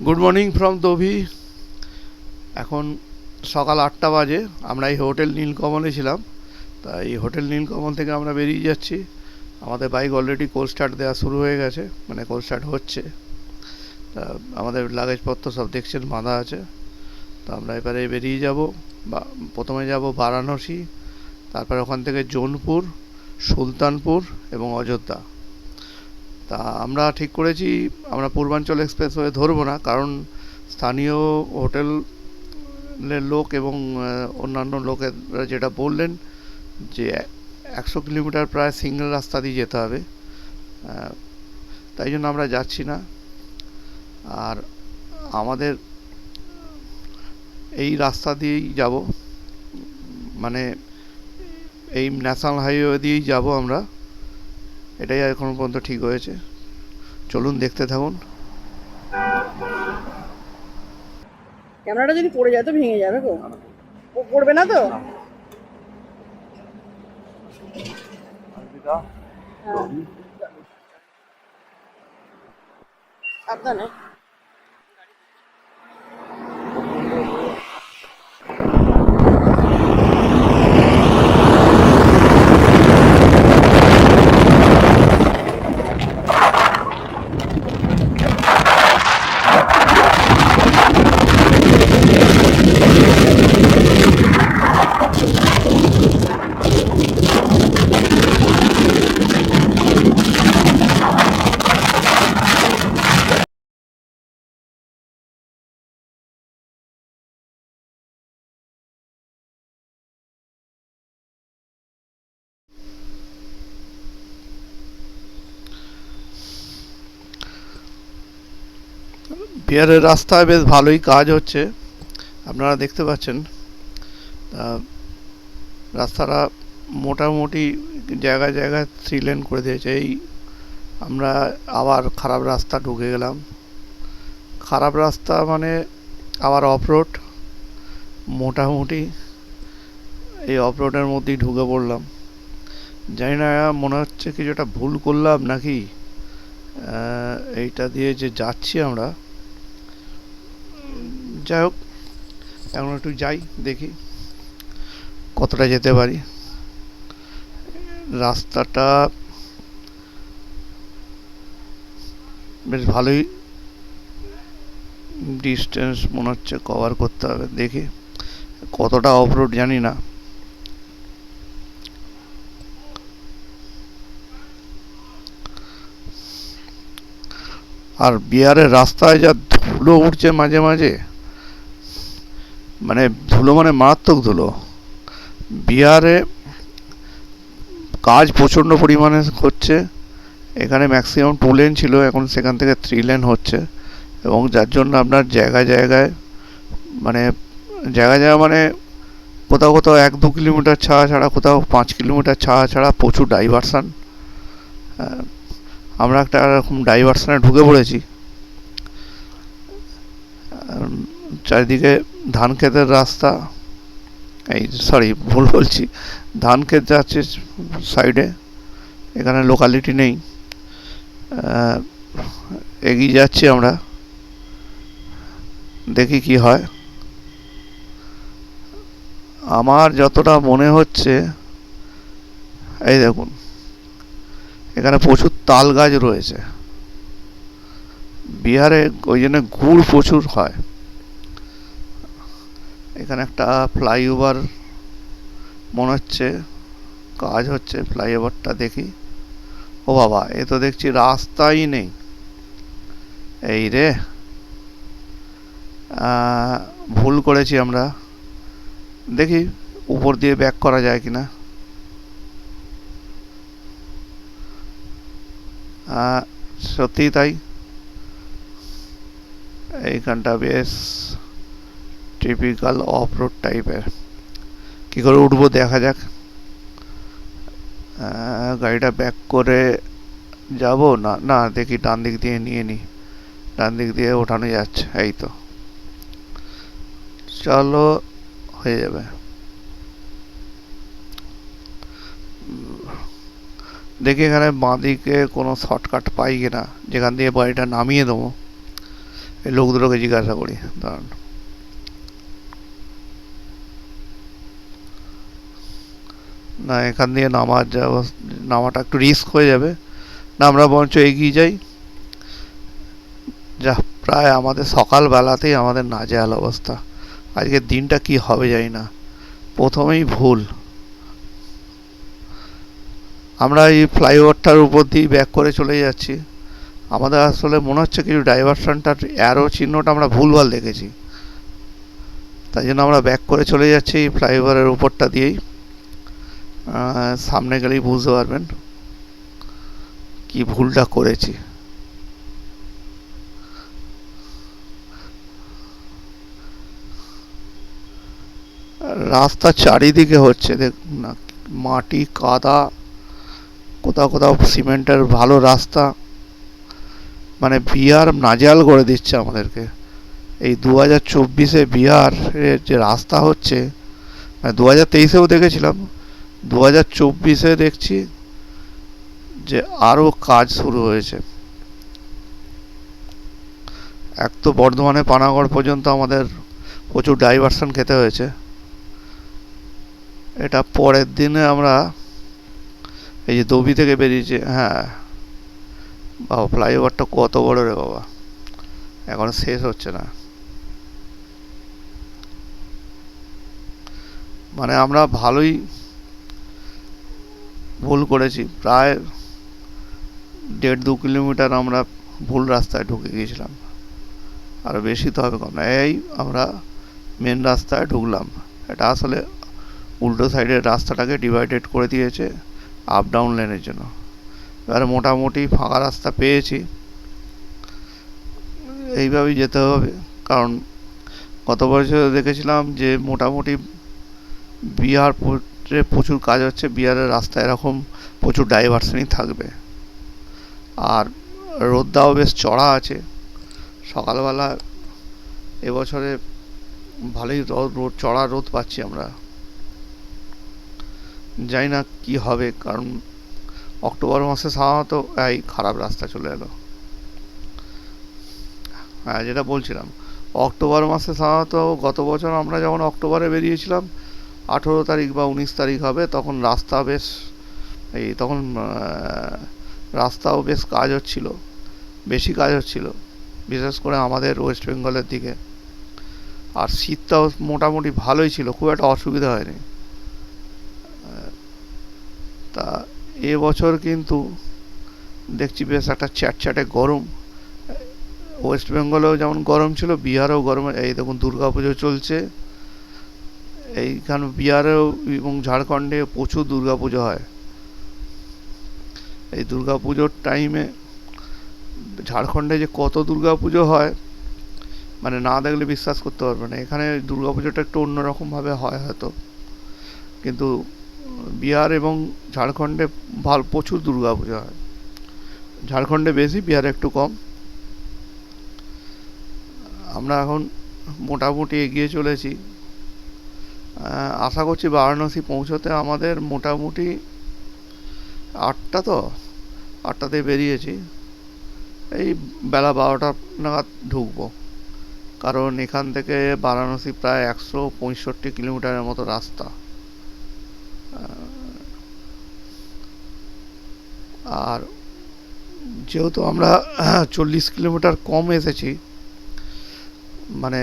Good morning from দোভি। এখন সকাল 8টা বাজে। আমরা এই হোটেল নীলকমলে ছিলাম। তা এই হোটেল নীলকমল থেকে আমরা বেরিয়ে যাচ্ছি। আমাদের বাইক অলরেডি কোল্ড স্টার্ট দেওয়া শুরু হয়ে গেছে, মানে কোল্ড স্টার্ট হচ্ছে। তা আমাদের লাগেজপত্র সব দেখছেন বাঁধা আছে। তো আমরা এবারে বেরিয়ে যাব। বা প্রথমে যাব বারাণসী, তারপর ওখান থেকে জৌনপুর, সুলতানপুর এবং অযোধ্যা। তা আমরা ঠিক করেছি আমরা পূর্বাঞ্চল এক্সপ্রেসওয়ে ধরবো না, কারণ স্থানীয় হোটেলের লোক এবং অন্যান্য লোকেরা যেটা বললেন যে 100 কিলোমিটার প্রায় সিঙ্গেল রাস্তা দিয়ে যেতে হবে। তাই জন্য আমরা যাচ্ছি না। আর আমাদের এই রাস্তা দিয়েই যাব, মানে এই ন্যাশনাল হাইওয়ে দিয়েই যাব আমরা। এটাই এখনো পর্যন্ত ঠিক হয়েছে। চলুন দেখতে থাকুন। ক্যামেরাটা যদি পড়ে যায় তো ভেঙে যাবে গো। পড়বে না তো? হ্যাঁ, সাবধানে। বিহারের রাস্তায় বেশ ভালোই কাজ হচ্ছে, আপনারা দেখতে পাচ্ছেন। রাস্তাটা মোটামুটি জায়গায় জায়গায় 3 লেন করে দিয়েছে। এই আমরা আবার খারাপ রাস্তা ঢুকে গেলাম। খারাপ রাস্তা মানে আবার অফরোড। মোটামুটি এই অফরোডের মধ্যেই ঢুকে পড়লাম। জানি না, মনে হচ্ছে কিছুটা ভুল করলাম নাকি। এইটা দিয়ে যে যাচ্ছি আমরা, যাই হোক, এখন একটু যাই, দেখি কতটা যেতে পারি। রাস্তাটা বেশ ভালোই ডিস্টেন্স মনে হচ্ছে কভার করতে হবে। দেখি কতটা অফরোড জানি না। আর বিহারের রাস্তায় যা ধুলো উঠছে মাঝে মাঝে, মানে ধুলো মানে মারাত্মক ধুলো। বিহারে কাজ প্রচণ্ড পরিমাণে হচ্ছে। এখানে ম্যাক্সিমাম 2 লেন ছিল, এখন সেখান থেকে 3 লেন হচ্ছে। এবং যার জন্য আপনার জায়গায় জায়গায় মানে জায়গায় জায়গায় মানে কোথাও কোথাও 1-2 কিলোমিটার ছাড়া ছাড়া, কোথাও 5 কিলোমিটার ছাড়া ছাড়া প্রচুর ডাইভারসান। আমরা একটা এরকম ডাইভারসানে ঢুকে পড়েছি। চারিদিকে ধান ক্ষেতের রাস্তা, এই সরি ভুল বলছি, ধান ক্ষেত যাচ্ছে সাইডে, এখানে লোকালিটি নেই। এগিয়ে যাচ্ছি আমরা, দেখি কি হয়। আমার যতটা মনে হচ্ছে, এই দেখুন এখানে প্রচুর তাল গাছ রয়েছে। বিহারে ওই জন্য গুড় প্রচুর হয়। এখানে একটা ফ্লাইওভার মনে হচ্ছে কাজ হচ্ছে, ফ্লাইওভারটা দেখি। ও বাবা, এ তো দেখছি রাস্তাই নেই। এই রে, ভুল করেছি আমরা। দেখি উপর দিয়ে ব্যাক করা যায় কিনা। সত্যিই তাই, এইখানটা বেশ টিপিক্যাল অফ রোড টাইপের। কী করে উঠবো দেখা যাক। গাড়িটা ব্যাক করে যাব না, না দেখি ডান দিক দিয়ে নিয়ে নিই। ডান দিক দিয়ে ওঠানো যাচ্ছে, এই তো, চলো হয়ে যাবে। দেখি এখানে বাঁ দিকে কোনো শর্টকাট পাই কিনা, যেখান দিয়ে বাড়িটা নামিয়ে দেবো। এই লোক দুটোকে জিজ্ঞাসা করি, দাঁড়ান। না, এখান দিয়ে নামাটা একটু রিস্ক হয়ে যাবে, না আমরা বরঞ্চ এগিয়ে যাই। যা, প্রায় আমাদের সকালবেলাতেই আমাদের নাজেহাল অবস্থা। আজকের দিনটা কি হবে জানি না। প্রথমেই ভুল, আমরা এই ফ্লাইওভারটার উপর দিয়ে ব্যাক করে চলে যাচ্ছি। আমাদের আসলে মনে হচ্ছে কিছু ডাইভারশনটার অ্যারো চিহ্নটা আমরা ভুলভাল দেখেছি, তাই জন্য আমরা ব্যাক করে চলে যাচ্ছি এই ফ্লাইওভারের উপরটা দিয়েই। সামনে গেলেই বুঝতে পারবেন কি ভুলটা করেছি। রাস্তা চারিদিকে হচ্ছে, দেখুন না, মাটি কাদা, কোথাও কোথাও সিমেন্টের ভালো রাস্তা, মানে বিহার নাজেহাল করে দিচ্ছে আমাদেরকে। এই 2024-এ বিহারের যে রাস্তা হচ্ছে, মানে 2023-এও দেখেছিলাম, 2024-এ দেখছি যে আরও কাজ শুরু হয়েছে। এক তো বর্ধমানে পানাগড় পর্যন্ত আমাদের প্রচুর ডাইভারশন খেতে হয়েছে। এটা পরের দিনে আমরা এই যে দবি থেকে বেরিয়েছে, হ্যাঁ বাবা ফ্লাইওভারটা কত বড় রে বাবা, এখন শেষ হচ্ছে না। মানে আমরা ভালোই ভুল করেছি, প্রায় 1.5-2 কিলোমিটার আমরা ভুল রাস্তায় ঢুকে গিয়েছিলাম। আর বেশি তো হবে কম না, এই আমরা মেন রাস্তায় ঢুকলাম। এটা আসলে উল্টো সাইডের রাস্তাটাকে ডিভাইডেড করে দিয়েছে আপ ডাউন লেনের জন্য। এবারে মোটামুটি ফাঁকা রাস্তা পেয়েছি, এইভাবেই যেতে হবে। কারণ গত বছর দেখেছিলাম যে মোটামুটি বিহারে প্রচুর কাজ হচ্ছে, বিহারের রাস্তা এরকম প্রচুর ডাইভারশনই থাকবে। আর রোদটাও বেশ চড়া আছে সকালবেলা। এবছরে ভালোই রোদ চড়া রোদ পাচ্ছি আমরা। জানি না কি হবে, কারণ অক্টোবর মাসে সাধারণত এই খারাপ রাস্তা চলে এলো। হ্যাঁ, যেটা বলছিলাম, অক্টোবর মাসে সাধারণত গত বছর আমরা যখন অক্টোবরে বেরিয়েছিলাম, 18 তারিখ বা 19 তারিখ হবে, তখন রাস্তা বেশ তখন রাস্তাও বেশ কাজ হচ্ছিল, বেশি কাজ হচ্ছিল, বিশেষ করে আমাদের ওয়েস্ট বেঙ্গলের দিকে। আর শীতটাও মোটামুটি ভালোই ছিল, খুব একটা অসুবিধা হয়নি। তা এবছর কিন্তু দেখছি বেশ একটা চ্যাটচ্যাটে গরম। ওয়েস্ট বেঙ্গলেও যেমন গরম ছিল, বিহারেও গরম। এই দেখুন দুর্গা পুজো চলছে এইখানে, বিহারেও এবং ঝাড়খণ্ডে প্রচুর দুর্গা পুজো হয়। এই দুর্গা পুজোর টাইমে ঝাড়খণ্ডে যে কত দুর্গা পুজো হয়, মানে না দেখলে বিশ্বাস করতে পারবে না। এখানে দুর্গা পুজোটা একটু অন্যরকমভাবে হয় হয়তো, কিন্তু বিহার এবং ঝাড়খণ্ডে প্রচুর দুর্গা পুজো হয়। ঝাড়খণ্ডে বেশি, বিহারে একটু কম। আমরা এখন মোটামুটি এগিয়ে চলেছি। আশা করছি বারাণসী পৌঁছতে আমাদের মোটামুটি 8টাতে বেরিয়েছি, এই বেলা 12টা নাগাদ ঢুকবো। কারণ এখান থেকে বারাণসী প্রায় 165 কিলোমিটারের মতো রাস্তা। আর যেহেতু আমরা 40 কিলোমিটার কম এসেছি, মানে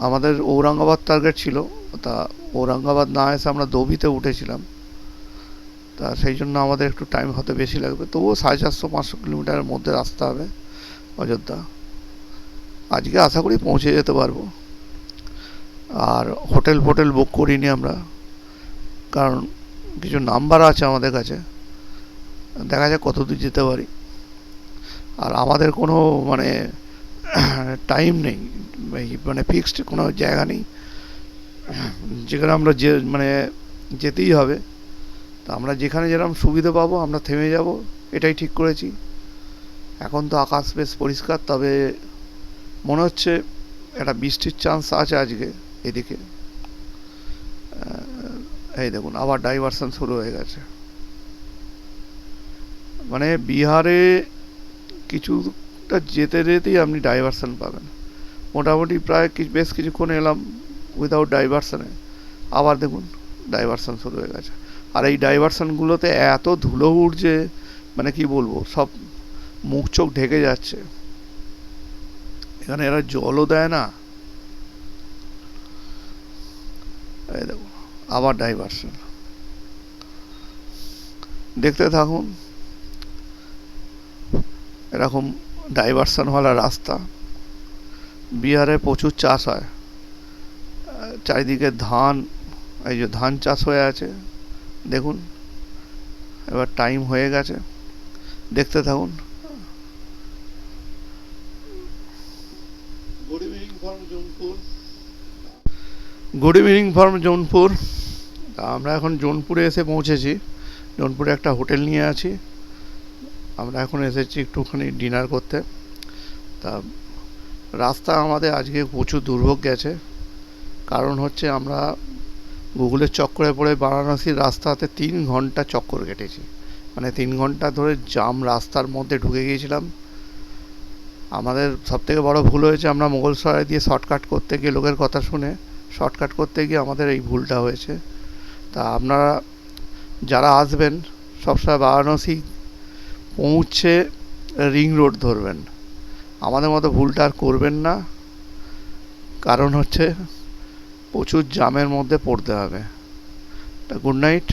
আমাদের ঔরঙ্গাবাদ টার্গেট ছিল, তা ঔরঙ্গাবাদ না এসে আমরা দবিতে উঠেছিলাম, তা সেই জন্য আমাদের একটু টাইম হতে বেশি লাগবে। তবুও 450-500 কিলোমিটারের মধ্যে রাস্তা হবে অযোধ্যা। আজকে আশা করি পৌঁছে যেতে পারবো। আর হোটেল বুক করিনি আমরা, কারণ কিছু নাম্বার আছে আমাদের কাছে, দেখা যাক কত দূর যেতে পারি। আর আমাদের কোনো মানে টাইম নেই, মানে ফিক্সড কোনো জায়গা নেই যেখানে আমরা মানে যেতেই হবে। তা আমরা যেখানে যেরকম সুবিধা পাবো আমরা থেমে যাব, এটাই ঠিক করেছি। এখন তো আকাশ বেশ পরিষ্কার, তবে মনে হচ্ছে একটা বৃষ্টির চান্স আছে আজকে এদিকে। এই দেখুন আবার ডাইভারশন শুরু হয়ে গেছে। মানে বিহারে কিছুটা যেতেই আপনি ডাইভারশন পাবেন। মোটামুটি প্রায় বেশ কিছুক্ষণ এলাম উইদাউট ডাইভারশানে, আবার দেখুন ডাইভারশান শুরু হয়ে গেছে। আর এই ডাইভারশানগুলোতে এত ধুলো উঠছে, মানে কি বলবো, সব মুখ চোখ ঢেকে যাচ্ছে। এখানে এরা জলও দেয় না। এই দেখো আবার ডাইভারশন, দেখতে থাকুন। এরকম ডাইভারশনওয়ালা রাস্তা। বিহারে প্রচুর চাষ হয়, চারিদিকে ধান, এই যে ধান চাষ হয়ে আছে দেখুন। এবার টাইম হয়ে গেছে, দেখতে থাকুন। Good evening from Jaunpur. আমরা এখন জৌনপুরে এসে পৌঁছেছি। জৌনপুরে একটা হোটেল নিয়ে আছি। আমরা এখন এসেছি একটুখানি ডিনার করতে। তা রাস্তা আমাদের আজকে প্রচুর দুর্ভোগ গেছে, কারণ হচ্ছে আমরা গুগলের চক্করে পড়ে বারাণসীর রাস্তাতে 3 ঘন্টা চক্কর কেটেছি। মানে 3 ঘন্টা ধরে জাম রাস্তার মধ্যে ঢুকে গিয়েছিলাম। আমাদের সবথেকে বড় ভুল হয়েছে, আমরা মোগলসরাই দিয়ে শর্টকাট করতে গিয়ে, লোকের কথা শুনে শর্টকাট করতে গিয়ে আমাদের এই ভুলটা হয়েছে। তা আপনারা যারা আসবেন সবসময় বারাণসী পৌঁছে রিং রোড ধরবেন, আমাদের মতো ভুলটা আর করবেন না। কারণ হচ্ছে প্রচুর জামের মধ্যে পড়তে হবে। তা গুড নাইট।